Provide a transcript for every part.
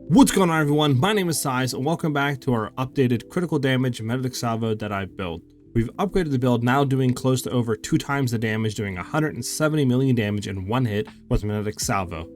What's going on, everyone? My name is SiahZ and welcome back to our updated critical damage magnetic salvo that I've built. We've upgraded the build, now doing close to over 2 times the damage, doing 170 million damage in one hit with magnetic salvo.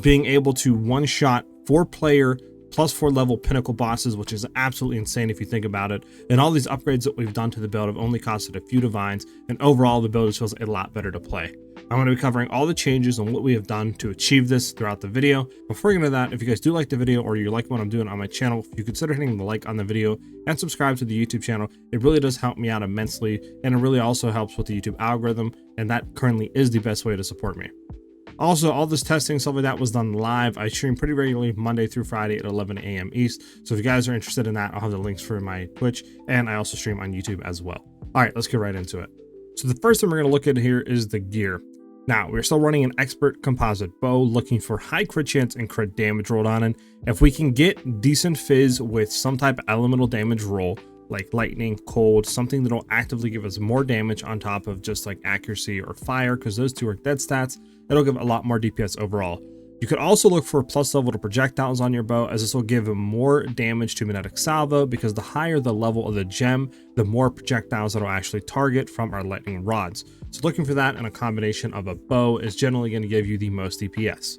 Being able to one-shot 4-player plus 4 level pinnacle bosses, which is absolutely insane if you think about it. And all these upgrades that we've done to the build have only costed a few divines, and overall the build feels a lot better to play. I'm going to be covering all the changes and what we have done to achieve this throughout the video. Before we get into that, if you guys do like the video or you like what I'm doing on my channel, if you consider hitting the like on the video and subscribe to the YouTube channel, it really does help me out immensely, and it really also helps with the YouTube algorithm, and that currently is the best way to support me. Also, all this testing, stuff like that was done live. I stream pretty regularly Monday through Friday at 11 a.m. East. So if you guys are interested in that, I'll have the links for my Twitch, and I also stream on YouTube as well. All right, let's get right into it. So the first thing we're going to look at here is the gear. Now, we're still running an expert composite bow, looking for high crit chance and crit damage rolled on it. If we can get decent fizz with some type of elemental damage roll, like lightning, cold, something that'll actively give us more damage on top of just like accuracy or fire, because those two are dead stats, it'll give a lot more DPS overall. You could also look for plus level to projectiles on your bow, as this will give more damage to magnetic salvo, because the higher the level of the gem, the more projectiles it'll actually target from our lightning rods. So looking for that in a combination of a bow is generally going to give you the most DPS.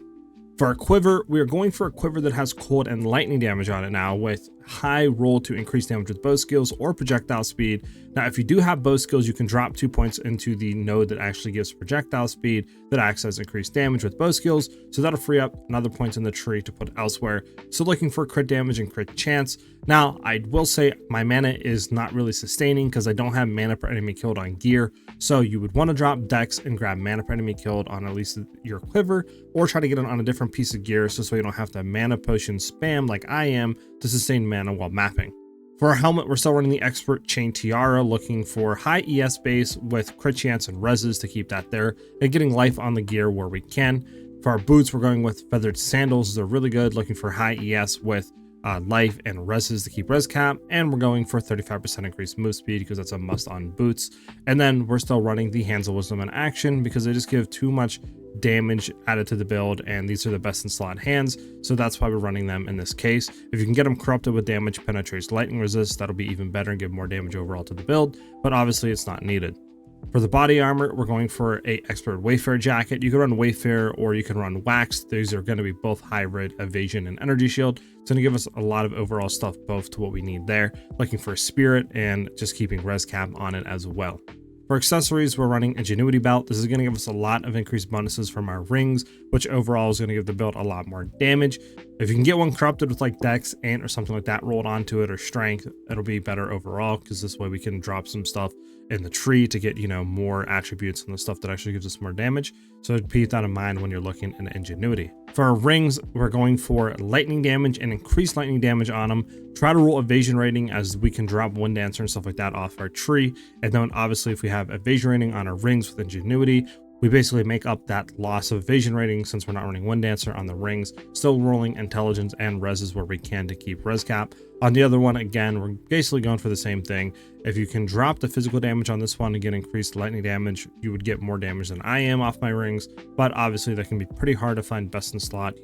For our quiver, we are going for a quiver that has cold and lightning damage on it now, with high roll to increase damage with bow skills or projectile speed. Now, if you do have bow skills, you can drop 2 points into the node that actually gives projectile speed that acts as increased damage with bow skills, so that'll free up another points in the tree to put elsewhere. So looking for crit damage and crit chance. Now, I will say my mana is not really sustaining because I don't have mana per enemy killed on gear, so you would want to drop dex and grab mana per enemy killed on at least your quiver, or try to get it on a different piece of gear so you don't have to mana potion spam like I am to sustain mana while mapping. For our helmet, we're still running the expert chain tiara, looking for high ES base with crit chance and reses to keep that there, and getting life on the gear where we can. For our boots, we're going with feathered sandals. They're really good, looking for high ES with life and reses to keep res cap, and we're going for 35% increased move speed because that's a must on boots. And then we're still running the hands of wisdom in action because they just give too much damage added to the build, and these are the best in slot hands, so that's why we're running them in this case. If you can get them corrupted with damage penetrates lightning resist, that'll be even better and give more damage overall to the build, but obviously it's not needed. For the body armor, we're going for a expert Wayfarer jacket. You can run Wayfarer or you can run Wax. These are going to be both hybrid evasion and energy shield. It's going to give us a lot of overall stuff, both to what we need there. Looking for a spirit and just keeping res cap on it as well. For accessories, we're running Ingenuity Belt. This is going to give us a lot of increased bonuses from our rings, which overall is going to give the build a lot more damage. If you can get one corrupted with like Dex, Ant, or something like that rolled onto it, or Strength, it'll be better overall, because this way we can drop some stuff in the tree to get, more attributes and the stuff that actually gives us more damage. So keep that in mind when you're looking at Ingenuity. For our rings, we're going for lightning damage and increased lightning damage on them. Try to roll evasion rating, as we can drop Wind Dancer and stuff like that off our tree. And then obviously if we have evasion rating on our rings with Ingenuity, we basically make up that loss of evasion rating since we're not running Wind Dancer on the rings, still rolling intelligence and reses where we can to keep res cap. On the other one, again, we're basically going for the same thing. If you can drop the physical damage on this one and get increased lightning damage, you would get more damage than I am off my rings, but obviously that can be pretty hard to find best in slot,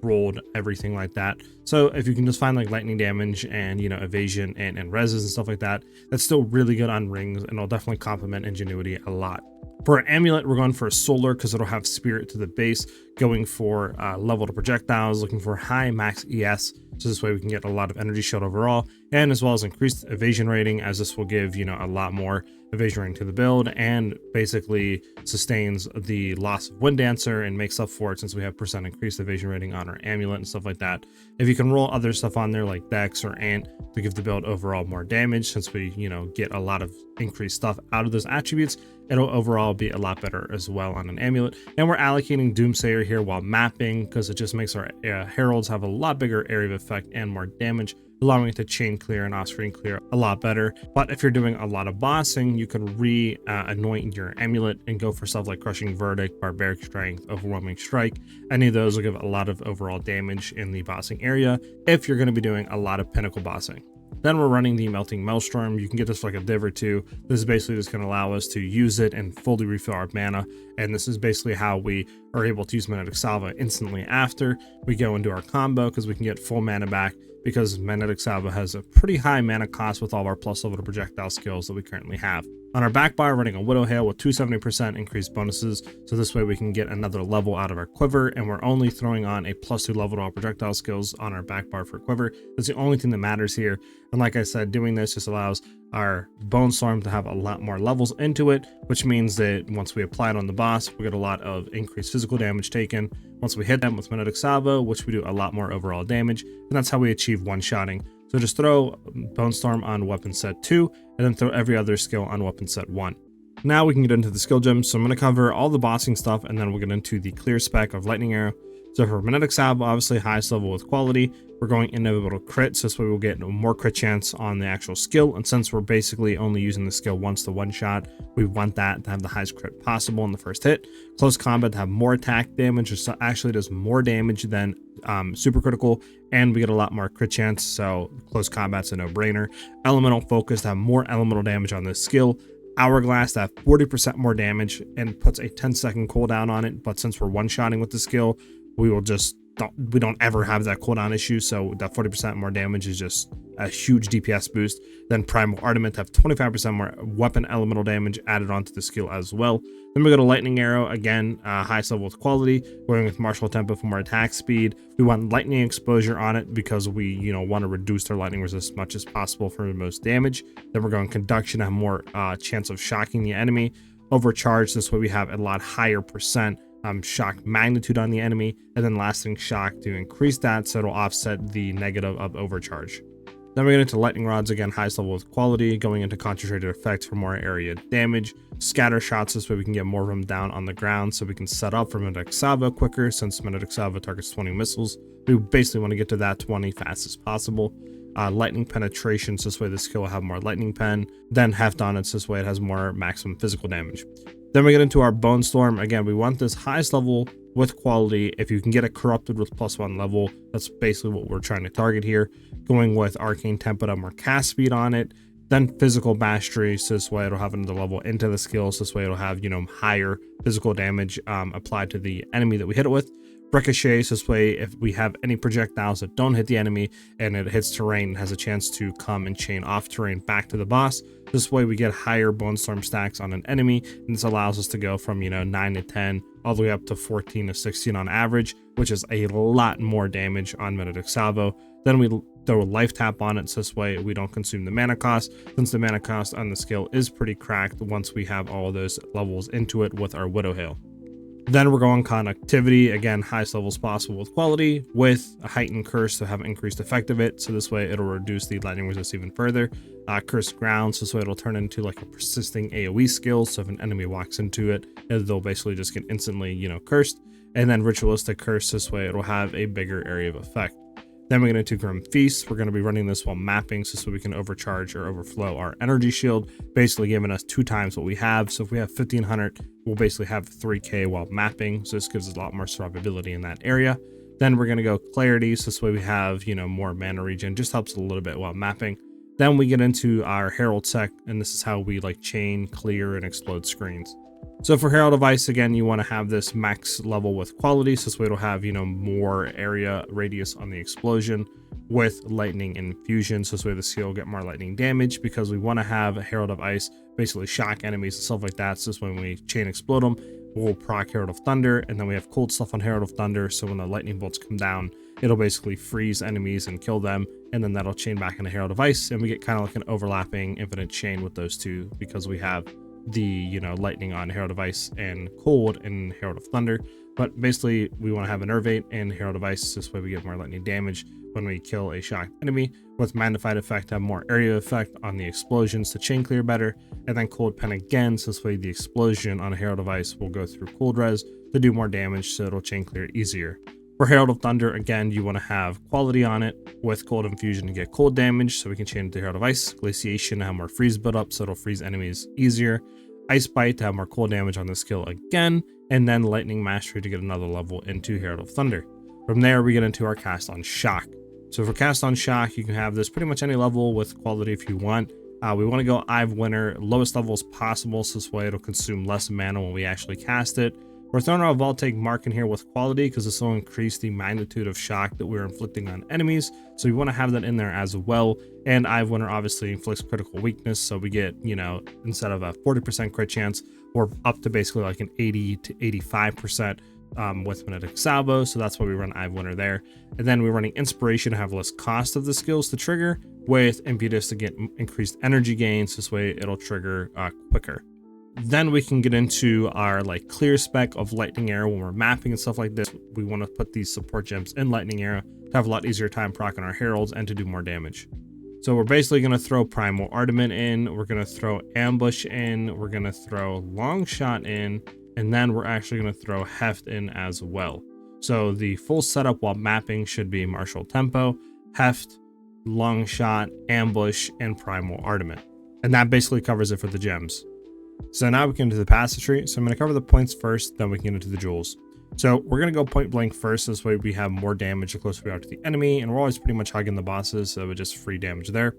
rolled, everything like that. So if you can just find like lightning damage and evasion and reses and stuff like that, that's still really good on rings, and it'll definitely complement Ingenuity a lot. For our amulet, we're going for a solar because it'll have spirit to the base, going for level to projectiles, looking for high max ES, so this way we can get a lot of energy shield overall, and as well as increased evasion rating, as this will give a lot more evasion rating to the build, and basically sustains the loss of Wind Dancer and makes up for it since we have % increased evasion rating on our amulet and stuff like that. If you can roll other stuff on there like Dex or Ant to give the build overall more damage, since we get a lot of increased stuff out of those attributes, it'll overall be a lot better as well on an amulet. And we're allocating Doomsayer here while mapping, because it just makes our heralds have a lot bigger area of effect and more damage, allowing it to chain clear and off-screen clear a lot better. But if you're doing a lot of bossing, you can anoint your amulet and go for stuff like Crushing Verdict, Barbaric Strength, Overwhelming Strike. Any of those will give a lot of overall damage in the bossing area if you're going to be doing a lot of pinnacle bossing. Then we're running the Melting Maelstrom. You can get this for like a div or two. This is basically just going to allow us to use it and fully refill our mana. And this is basically how we are able to use Magnetic Salvo instantly after we go into our combo, because we can get full mana back, because Magnetic Salvo has a pretty high mana cost with all of our plus level to projectile skills that we currently have. On our back bar, running a Widow Hail with 270% increased bonuses, so this way we can get another level out of our quiver, and we're only throwing on a +2 level to all projectile skills on our back bar for quiver. That's the only thing that matters here, and like I said, doing this just allows our Bone Storm to have a lot more levels into it, which means that once we apply it on the boss, we get a lot of increased physical damage taken. Once we hit them with Magnetic Salvo, which we do a lot more overall damage, and that's how we achieve one-shotting. So just throw Bone Storm on weapon set 2, and then throw every other skill on weapon set 1. Now we can get into the skill gems, so I'm going to cover all the bossing stuff, and then we'll get into the clear spec of Lightning Arrow. So for Magnetic Salvo, obviously highest level with quality, we're going inevitable crit, so this way we'll get more crit chance on the actual skill, and since we're basically only using the skill once to one shot, we want that to have the highest crit possible in the first hit. Close combat to have more attack damage, which actually does more damage than super critical, and we get a lot more crit chance, so close combat's a no-brainer. Elemental focus to have more elemental damage on this skill. Hourglass to have 40% more damage and puts a 10-second cooldown on it, but since we're one-shotting with the skill, we don't ever have that cooldown issue, so that 40% more damage is just a huge DPS boost. Then Primal Ardent to have 25% more weapon elemental damage added onto the skill as well. Then we go to Lightning Arrow, again, highest level with quality, going with Martial Tempo for more attack speed. We want lightning exposure on it because we, want to reduce their lightning resist as much as possible for the most damage. Then we're going Conduction to have more chance of shocking the enemy. Overcharge, this way we have a lot higher percent shock magnitude on the enemy, and then lasting shock to increase that, so it'll offset the negative of overcharge. Then we get into Lightning Rods, again, highest level with quality, going into concentrated effects for more area damage. Scatter shots, this way we can get more of them down on the ground, so we can set up for Magnetic Salvo quicker, since Magnetic Salvo targets 20 missiles. We basically want to get to that 20 fast as possible. Lightning Penetration, so this way the skill will have more lightning pen. Then Heft on it, so this way it has more maximum physical damage. Then we get into our Bone Storm. Again, we want this highest level with quality. If you can get it corrupted with +1 level, that's basically what we're trying to target here. Going with Arcane Tempo to have more cast speed on it. Then Physical Mastery, so this way it'll have another level into the skill, so this way it'll have, higher physical damage applied to the enemy that we hit it with. Ricochet, so this way if we have any projectiles that don't hit the enemy and it hits terrain, it has a chance to come and chain off terrain back to the boss. This way we get higher Bone Storm stacks on an enemy, and this allows us to go from 9 to 10 all the way up to 14 to 16 on average, which is a lot more damage on Magnetic Salvo. Then we throw a life tap on it, so this way we don't consume the mana cost, since the mana cost on the skill is pretty cracked once we have all of those levels into it with our Widow Hail. Then we're going Conductivity, again, highest levels possible with quality, with a heightened curse to have increased effect of it, so this way it'll reduce the lightning resist even further. Cursed Ground, so this way it'll turn into like a persisting AoE skill, so if an enemy walks into it, they'll basically just get instantly, cursed. And then Ritualistic Curse, this way it'll have a bigger area of effect. Then we get into Grim Feast. We're going to be running this while mapping, so we can overcharge or overflow our energy shield, basically giving us 2 times what we have. So if we have 1500, we'll basically have 3k while mapping, so this gives us a lot more survivability in that area. Then we're going to go Clarity, so this way we have, more mana regen, just helps a little bit while mapping. Then we get into our Herald Sec, and this is how we chain, clear, and explode screens. So for Herald of Ice, again, you want to have this max level with quality, so this way it'll have, more area radius on the explosion with lightning infusion, so this way the skill will get more lightning damage, because we want to have a Herald of Ice basically shock enemies and stuff like that, so this when we chain explode them, we'll proc Herald of Thunder, and then we have cold stuff on Herald of Thunder, so when the lightning bolts come down, it'll basically freeze enemies and kill them, and then that'll chain back into Herald of Ice, and we get kind of like an overlapping infinite chain with those two, because we have the lightning on Herald of Ice and cold in Herald of Thunder. But basically we want to have Enervate and Herald of Ice, this way we get more lightning damage when we kill a shocked enemy. With Magnified Effect, have more area effect on the explosions to chain clear better, and then Cold Pen again, so this way the explosion on a Herald of Ice will go through cold res to do more damage, so it'll chain clear easier. For Herald of Thunder, again, you want to have quality on it with cold infusion to get cold damage, so we can chain it to Herald of Ice. Glaciation to have more freeze build up, so it'll freeze enemies easier. Ice Bite to have more cold damage on the skill again, and then Lightning Mastery to get another level into Herald of Thunder. From there, we get into our cast on Shock. So for cast on shock, you can have this pretty much any level with quality if you want. We want to go Eve Winner, lowest levels possible, so this way it'll consume less mana when we actually cast it. We're throwing our Voltaic Mark in here with quality because this will increase the magnitude of shock that we're inflicting on enemies. So we want to have that in there as well. And Eve Winner obviously inflicts critical weakness, so we get, you know, instead of a 40% crit chance, we're up to basically like an 80 to 85% with Magnetic Salvo, so that's why we run Eve Winner there. And then we're running Inspiration to have less cost of the skills to trigger, with Impetus to get increased energy gains. This way it'll trigger quicker. Then we can get into our like clear spec of Lightning Arrow. When we're mapping and stuff like this, we want to put these support gems in Lightning Arrow to have a lot easier time proccing our heralds and to do more damage. So we're basically going to throw Primal Armament in, we're going to throw Ambush in, we're going to throw Long Shot in, and then we're actually going to throw Heft in as well. So the full setup while mapping should be Martial Tempo, Heft, Long Shot, Ambush, and Primal Armament. And that basically covers it for the gems. So now we can do the passive tree. So I'm going to cover the points first, then we can get into the jewels. So we're going to go point blank first. This way we have more damage the closer we are to the enemy, and we're always pretty much hugging the bosses, so it's just free damage there.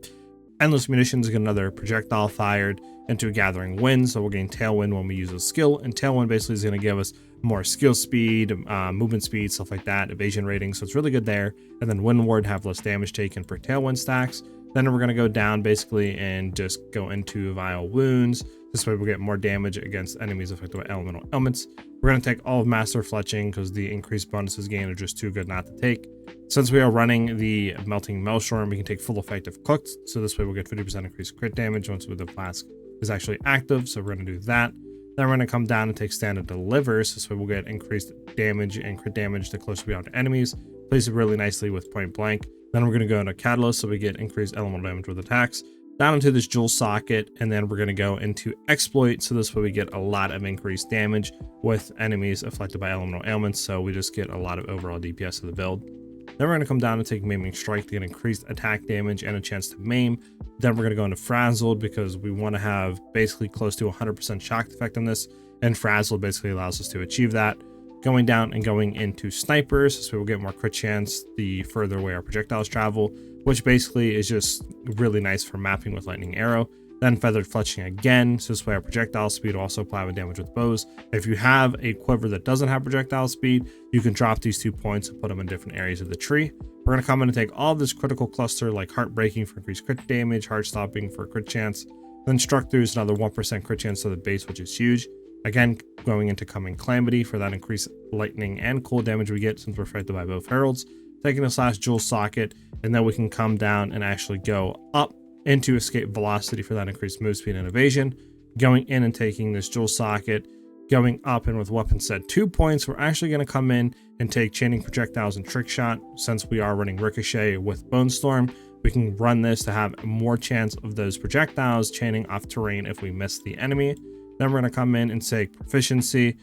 Endless Munitions, get another projectile fired into a Gathering Wind, so we'll gain Tailwind when we use a skill, and Tailwind basically is going to give us more skill speed, movement speed, stuff like that, evasion rating, so it's really good there. And then Wind Ward, have less damage taken per Tailwind stacks. Then we're going to go down basically and just go into Vile Wounds. This way we'll get more damage against enemies affected by elemental elements. We're going to take all of Master Fletching because the increased bonuses gained are just too good not to take. Since we are running the Melting Maelstrom, we can take full effect of Cooked, so this way we'll get 50% increased crit damage once the flask is actually active, so we're going to do that. Then we're going to come down and take Stand and Deliver, so this way we'll get increased damage and crit damage the closer we are to enemies. Plays it really nicely with Point Blank. Then we're going to go into Catalyst, so we get increased elemental damage with attacks. Down into this Jewel Socket, and then we're going to go into Exploit, so this way we get a lot of increased damage with enemies afflicted by elemental ailments, so we just get a lot of overall DPS of the build. Then we're going to come down and take Maiming Strike to get increased attack damage and a chance to maim. Then we're going to go into Frazzled because we want to have basically close to 100% shock effectiveness, and Frazzled basically allows us to achieve that. Going down and going into Snipers, so we'll get more crit chance the further away our projectiles travel, which basically is just really nice for mapping with Lightning Arrow. Then Feathered Fletching again, so this way our projectile speed will also apply with damage with bows. If you have a quiver that doesn't have projectile speed, you can drop these 2 points and put them in different areas of the tree. We're going to come in and take all of this critical cluster like Heartbreaking for increased crit damage, Heart Stopping for crit chance, then Struck Through is another 1% crit chance to the base, which is huge. Again, going into Coming Calamity for that increased lightning and cold damage we get since we're affected by both heralds. Taking this last Jewel Socket, and then we can come down and actually go up into Escape Velocity for that increased move speed and evasion. Going in and taking this Jewel Socket, going up and with Weapon Set 2 points, we're actually going to come in and take Chaining Projectiles and Trick Shot. Since we are running Ricochet with Bone Storm, we can run this to have more chance of those projectiles chaining off terrain if we miss the enemy. Then we're going to come in and take Proficiency,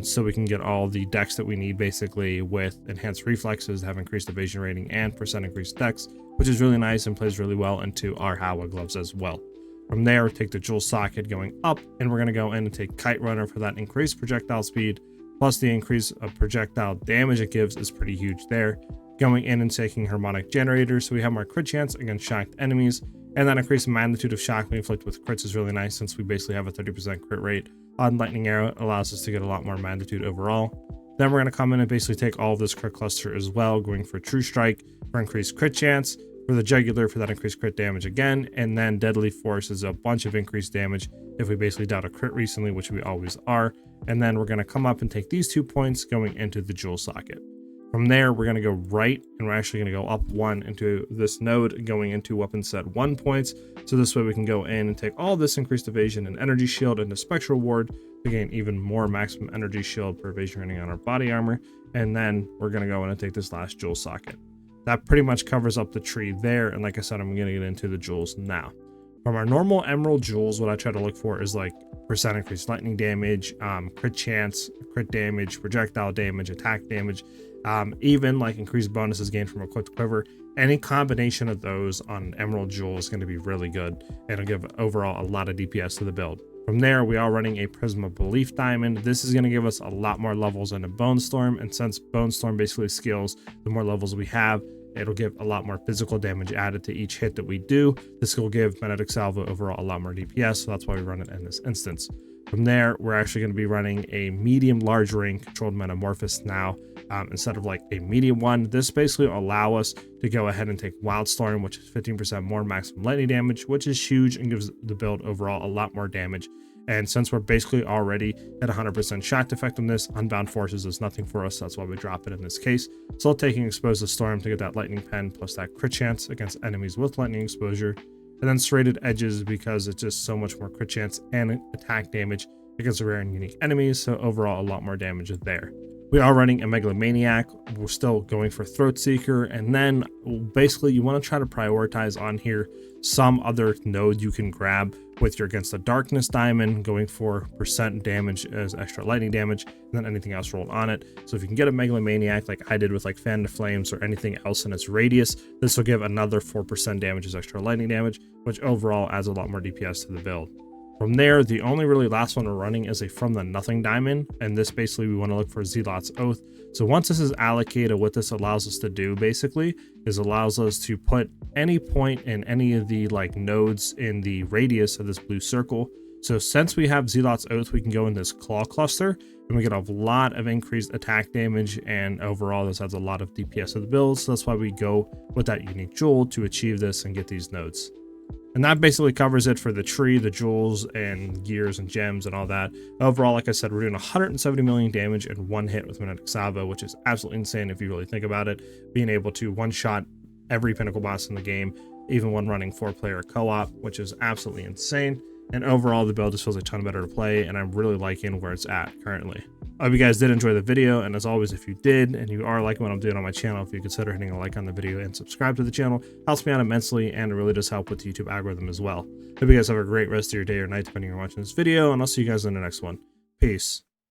so we can get all the dex that we need basically with Enhanced Reflexes to have increased evasion rating and percent increased dex, which is really nice and plays really well into our Hawa gloves as well. From there, take the Jewel Socket going up, and we're going to go in and take Kite Runner for that increased projectile speed, plus the increase of projectile damage it gives is pretty huge there. Going in and taking Harmonic Generator, so we have more crit chance against shocked enemies, and that increased magnitude of shock we inflict with crits is really nice since we basically have a 30% crit rate on Lightning Arrow. It allows us to get a lot more magnitude overall. Then we're going to come in and basically take all of this crit cluster as well, going for True Strike for increased crit chance, for the Jugular for that increased crit damage again, and then Deadly Force is a bunch of increased damage if we basically dealt a crit recently, which we always are. And then we're going to come up and take these 2 points going into the Jewel Socket. From there, we're going to go right, and we're actually going to go up 1 into this node, going into Weapon Set 1 points. So this way we can go in and take all this increased evasion and energy shield into Spectral Ward to gain even more maximum energy shield per evasion rating on our body armor. And then we're going to go in and take this last Jewel Socket. That pretty much covers up the tree there. And like I said, I'm going to get into the jewels now. From our normal emerald jewels, what I try to look for is like percent increased lightning damage, crit chance, crit damage, projectile damage, attack damage, even like increased bonuses gained from equipped quiver. Any combination of those on emerald jewel is going to be really good, and it'll give overall a lot of DPS to the build. From there, we are running a Prism of Belief Diamond. This is going to give us a lot more levels into Bone Storm, and since Bone Storm basically scales the more levels we have, It'll give a lot more physical damage added to each hit that we do. This will give Magnetic Salvo overall a lot more DPS, so that's why we run it in this instance. From there, we're actually going to be running a medium large ring controlled Metamorphosis now, instead of like a medium one. This basically will allow us to go ahead and take Wildstorm, which is 15% more maximum lightning damage, which is huge and gives the build overall a lot more damage. And since we're basically already at 100% shot effectiveness, Unbound Forces is nothing for us. That's why we drop it in this case. Still taking Expose the Storm to get that lightning pen plus that crit chance against enemies with lightning exposure. And then Serrated Edges because it's just so much more crit chance and attack damage against rare and unique enemies. So overall, a lot more damage there. We are running a Megalomaniac. We're still going for Throat Seeker. And then basically you want to try to prioritize on here some other node you can grab with your Against the Darkness Diamond, going for % damage as extra lightning damage, and then anything else rolled on it. So if you can get a Megalomaniac like I did with like Fan to Flames or anything else in its radius, this will give another 4% damage as extra lightning damage, which overall adds a lot more DPS to the build. From there, the only really last one we're running is a From the Nothing Diamond, and this basically we want to look for Zealot's Oath. So once this is allocated, what this allows us to do basically is allows us to put any point in any of the like nodes in the radius of this blue circle. So since we have Zealot's Oath, we can go in this claw cluster and we get a lot of increased attack damage, and overall this adds a lot of DPS to the build. So that's why we go with that unique jewel to achieve this and get these nodes. And that basically covers it for the tree, the jewels, and gears and gems and all that. Overall, like I said, we're doing 170 million damage in one hit with Magnetic Salvo, which is absolutely insane if you really think about it. Being able to one-shot every pinnacle boss in the game, even when running 4-player co-op, which is absolutely insane. And overall, the build just feels a ton better to play, and I'm really liking where it's at currently. I hope you guys did enjoy the video, and as always, if you did, and you are liking what I'm doing on my channel, if you consider hitting a like on the video and subscribe to the channel, helps me out immensely, and it really does help with the YouTube algorithm as well. Hope you guys have a great rest of your day or night, depending on watching this video, and I'll see you guys in the next one. Peace.